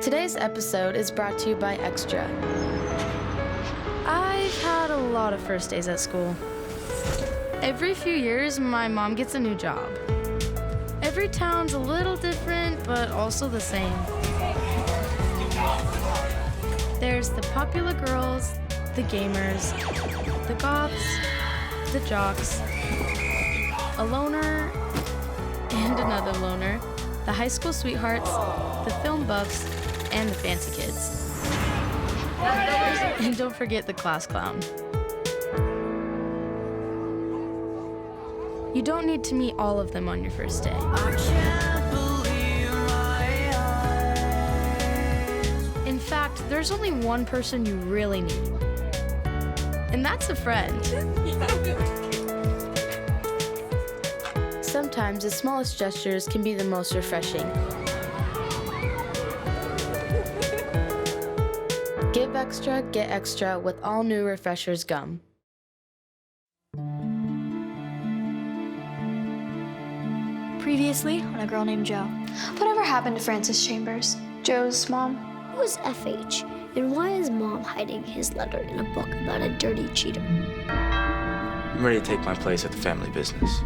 Today's episode is brought to you by Extra. I've had a lot of first days at school. Every few years, my mom gets a new job. Every town's a little different, but also the same. There's the popular girls, the gamers, the goths, the jocks, a loner, and another loner, the high school sweethearts, the film buffs, and the fancy kids. And don't forget the class clown. You don't need to meet all of them on your first day. In fact, there's only one person you really need. And that's a friend. Sometimes the smallest gestures can be the most refreshing. Give extra, get extra with all new Refreshers gum. Previously on A Girl Named Joe. Whatever happened to Frances Chambers, Joe's mom? Who is FH, and why is Mom hiding his letter in a book about a dirty cheater? I'm ready to take my place at the family business.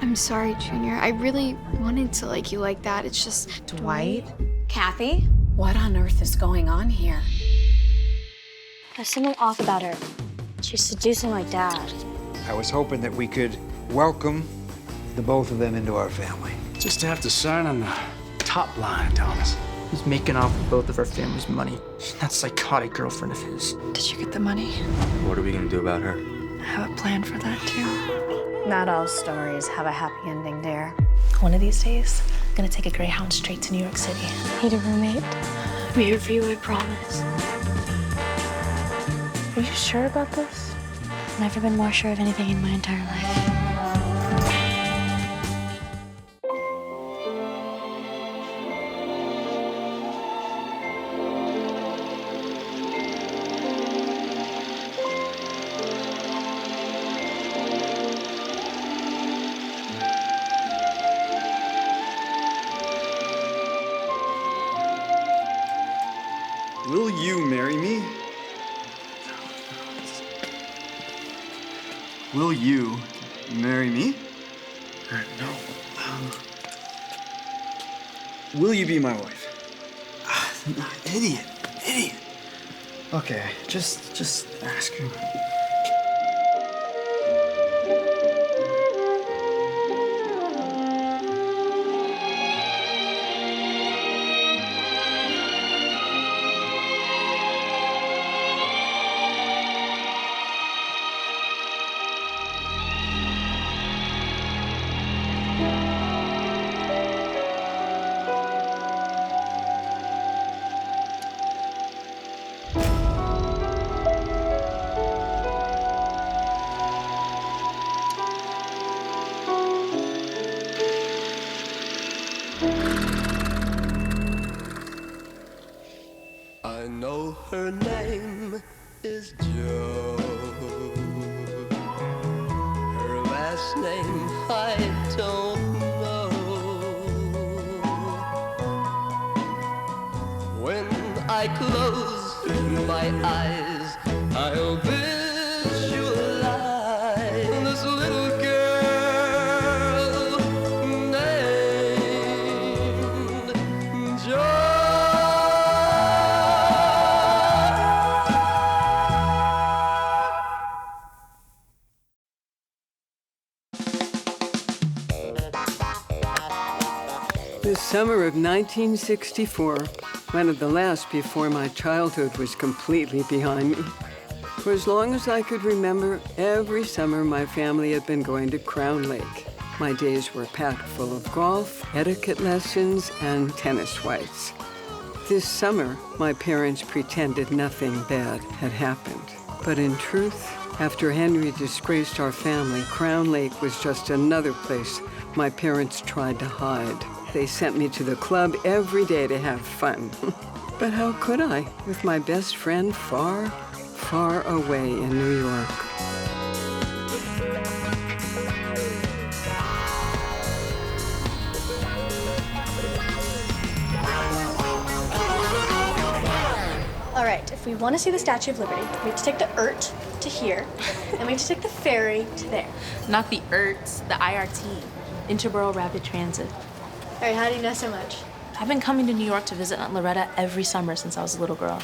I'm sorry, Junior. I really wanted to like you like that. It's just... Dwight? Kathy? What on earth is going on here? There's something off about her. She's seducing my dad. I was hoping that we could welcome the both of them into our family. Just to have to sign on the top line, Thomas. He's making off with both of our family's money. That psychotic girlfriend of his. Did you get the money? What are we gonna do about her? I have a plan for that, too. Not all stories have a happy ending, dear. One of these days, I'm gonna take a Greyhound straight to New York City. Need a roommate? I'm here for you, I promise. Are you sure about this? I've never been more sure of anything in my entire life. Will you marry me? Will you marry me? No. Will you be my wife? Idiot. Okay, just ask her. I know her name is Jo. Her last name I don't know. When I close my eyes, I'll visualize this little girl named Jo. The summer of 1964, one of the last before my childhood was completely behind me. For as long as I could remember, every summer my family had been going to Crown Lake. My days were packed full of golf, etiquette lessons, and tennis whites. This summer, my parents pretended nothing bad had happened. But in truth, after Henry disgraced our family, Crown Lake was just another place my parents tried to hide. They sent me to the club every day to have fun. But how could I, with my best friend far, far away in New York? if we want to see the Statue of Liberty, we have to take the ERT to here, and we have to take the ferry to there. Not the ERTs, the IRT, Interborough Rapid Transit. All right, how do you know so much? I've been coming to New York to visit Aunt Loretta every summer since I was a little girl.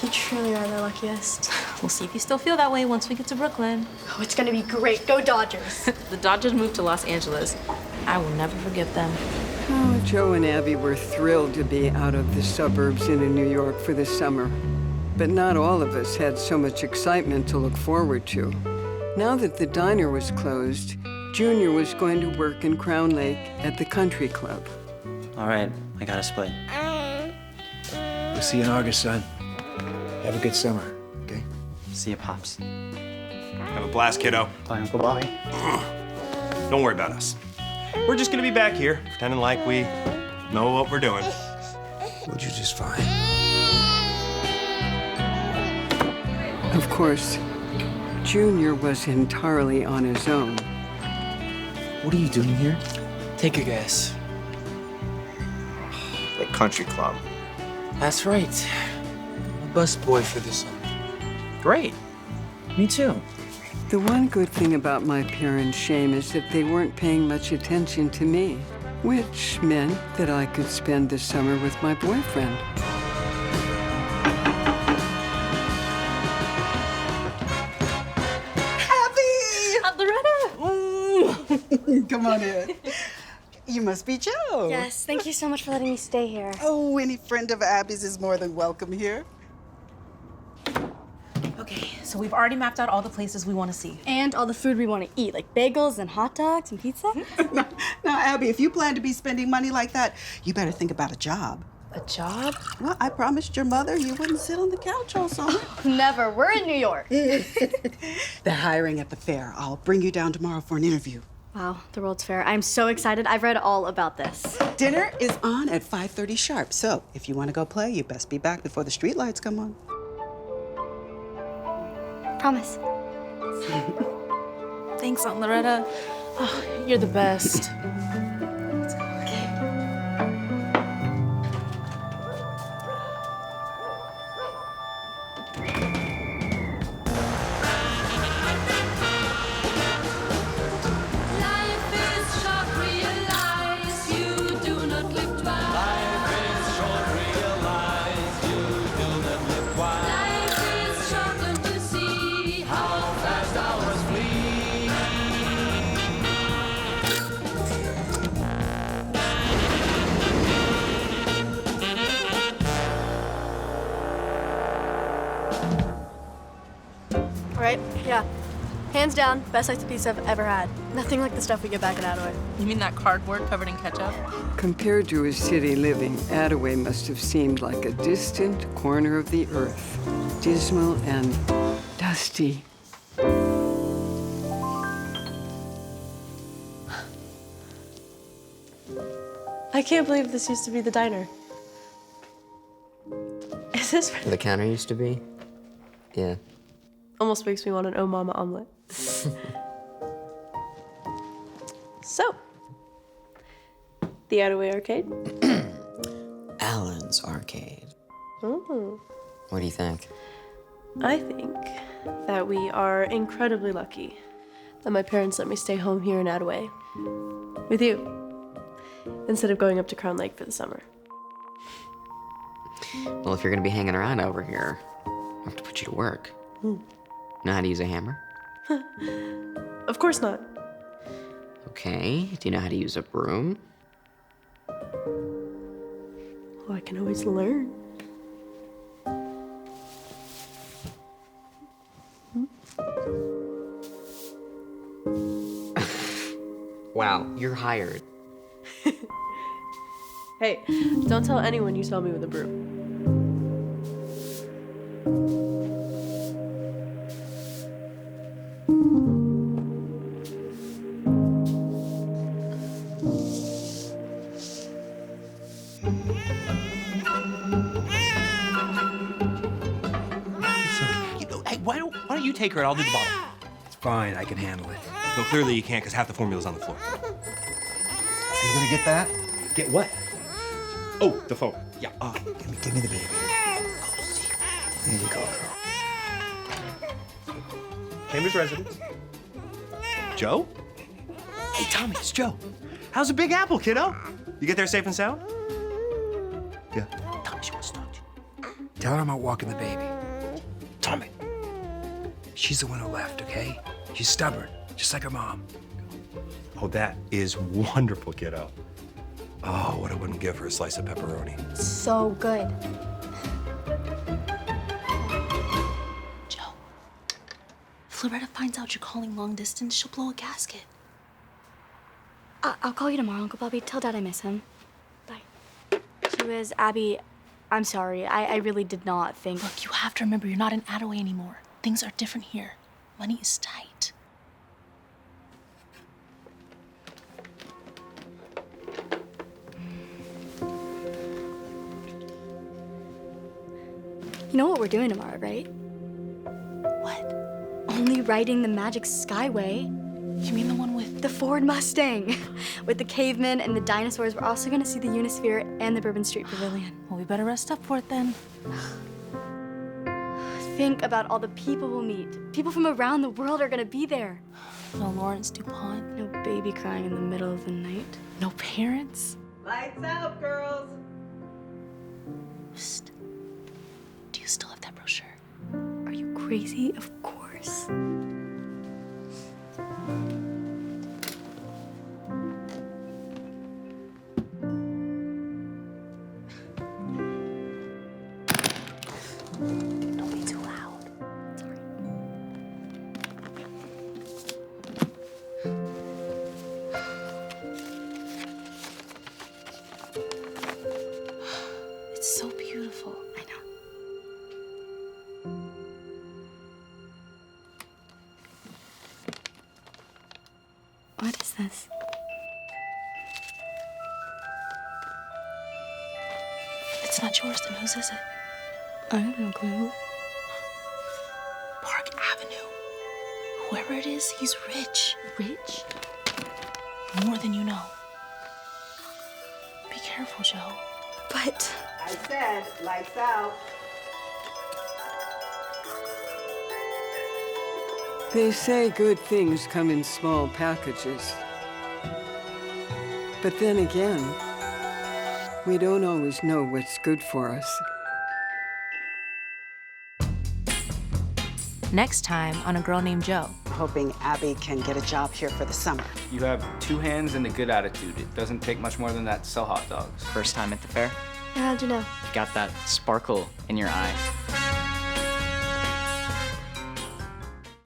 You truly are the luckiest. We'll see if you still feel that way once we get to Brooklyn. Oh, it's gonna be great. Go Dodgers. The Dodgers moved to Los Angeles. I will never forget them. Oh, Joe and Abby were thrilled to be out of the suburbs into New York for the summer. But not all of us had so much excitement to look forward to. Now that the diner was closed, Junior was going to work in Crown Lake at the country club. All right, I got a split. We'll see you in August, son. Have a good summer, okay? See you, Pops. Have a blast, kiddo. Bye, Uncle Bobby. Don't worry about us. We're just gonna be back here, pretending like we know what we're doing. We'll do just fine. Of course, Junior was entirely on his own. What are you doing here? Take a guess. The country club. That's right. I'm a busboy for the summer. Great. Me too. The one good thing about my parents' shame is that they weren't paying much attention to me, which meant that I could spend the summer with my boyfriend. Aunt Loretta! Come on in. You must be Joe. Yes, thank you so much for letting me stay here. Oh, any friend of Abby's is more than welcome here. Okay, so we've already mapped out all the places we want to see. And all the food we want to eat, like bagels and hot dogs and pizza. Now, Abby, if you plan to be spending money like that, you better think about a job. A job? Well, I promised your mother you wouldn't sit on the couch all summer. Never. We're in New York. They're hiring at the fair. I'll bring you down tomorrow for an interview. Wow, the World's Fair. I'm so excited. I've read all about this. Dinner is on at 5:30 sharp, so if you want to go play, you best be back before the streetlights come on. Promise. Thanks, Aunt Loretta. Oh, you're the best. Right? Yeah. Hands down, best slice of pizza I've ever had. Nothing like the stuff we get back in Attaway. You mean that cardboard covered in ketchup? Compared to his city living, Attaway must have seemed like a distant corner of the earth, dismal and dusty. I can't believe this used to be the diner. Is this Where the counter used to be? Yeah. almost makes me want an Oh Mama omelet. So, the Attaway Arcade? Allen's Arcade. Ooh. What do you think? I think that we are incredibly lucky that my parents let me stay home here in Attaway with you instead of going up to Crown Lake for the summer. Well, if you're gonna be hanging around over here, I'll have to put you to work. Know how to use a hammer? Of course not. Okay. Do you know how to use a broom? Well, I can always learn. Wow, you're hired. Hey, don't tell anyone you saw me with a broom. Hey, why don't you take her and I'll do the bottom? It's fine, I can handle it. No, clearly you can't because half the formula's on the floor. Are you gonna get that? Get what? Oh, the phone. Yeah. Give me the baby. Go see Here you go, girl. Chambers residence. Joe? Hey, Tommy, it's Joe. How's the Big Apple, kiddo? You get there safe and sound? Yeah. Tommy, she wants to talk to you. Tell her I'm out walking the baby. Tommy. She's the one who left, okay? She's stubborn, just like her mom. Oh, that is wonderful, kiddo. Oh, what I wouldn't give for a slice of pepperoni. So good. Joe, if Loretta finds out you're calling long distance, she'll blow a gasket. I'll call you tomorrow, Uncle Bobby. Tell Dad I miss him. Bye. She was Abby. I'm sorry. I really did not think. Look, you have to remember you're not in Attaway anymore. Things are different here. Money is tight. You know what we're doing tomorrow, right? What? Only riding the Magic Skyway. You mean the one with the Ford Mustang? With the cavemen and the dinosaurs. We're also gonna see the Unisphere and the Bourbon Street Pavilion. Well, we better rest up for it then. Think about all the people we'll meet. People from around the world are gonna be there. No Lawrence DuPont. No baby crying in the middle of the night. No parents. Lights out, girls. Psst. Do you still have that brochure? Are you crazy? Of course. Don't be too loud. Sorry. It's so beautiful. I know. What is this? If it's not yours, then whose is it? I have no clue. Park Avenue. Whoever it is, he's rich. Rich? More than you know. Be careful, Joe. But... I said, lights out. They say good things come in small packages. But then again, we don't always know what's good for us. Next time on A Girl Named Joe. Hoping Abby can get a job here for the summer. You have two hands and a good attitude. It doesn't take much more than that to sell hot dogs. First time at the fair? How'd you know? You got that sparkle in your eye.